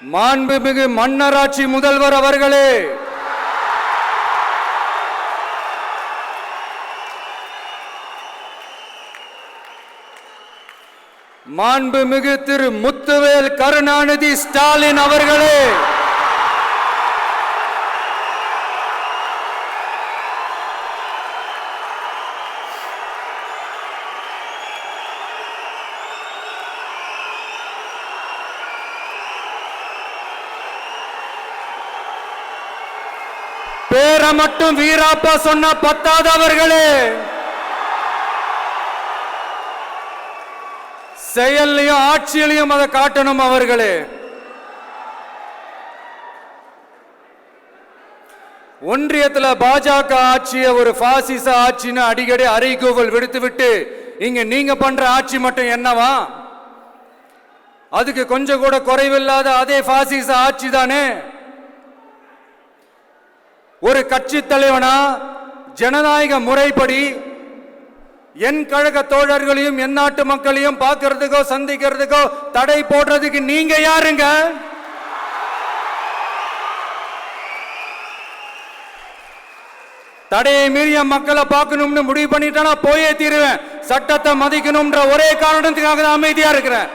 மாண்புமிகு மன்னராட்சி முதல்வர் அவர்களே, மாண்புமிகு திரு முத்துவேல் கருணாநிதி ஸ்டாலின் அவர்களே, பேரை மட்டும் வீராப்பா சொன்ன பத்தாதவர்களே, செயல்லையும் ஆட்சியிலையும் அதை காட்டணும் அவர்களே. ஒன்றியத்தில் பாஜக ஆட்சியை ஒரு பாசிச ஆட்சின்னு அடிக்கடி அறைகூவல் விடுத்துவிட்டு இங்க நீங்க பண்ற ஆட்சி மட்டும் என்னவா? அதுக்கு கொஞ்சம் கூட குறைவில்லாத அதே பாசிச ஆட்சி தானே. ஒரு கட்சி தலைவனா ஜனநாயக முறைப்படி என் கழக தோழர்களையும் என் நாட்டு மக்களையும் பார்க்கறதுக்கோ சந்திக்கிறதுக்கோ தடை போடுறதுக்கு நீங்க யாருங்க? தடையை மீறிய மக்களை பார்க்கணும்னு முடிவு பண்ணிட்டானா போயே தீருவேன். சட்டத்தை மதிக்கணும்ன்ற ஒரே காரணத்துக்காக தான் அமைதியா இருக்கிறேன்.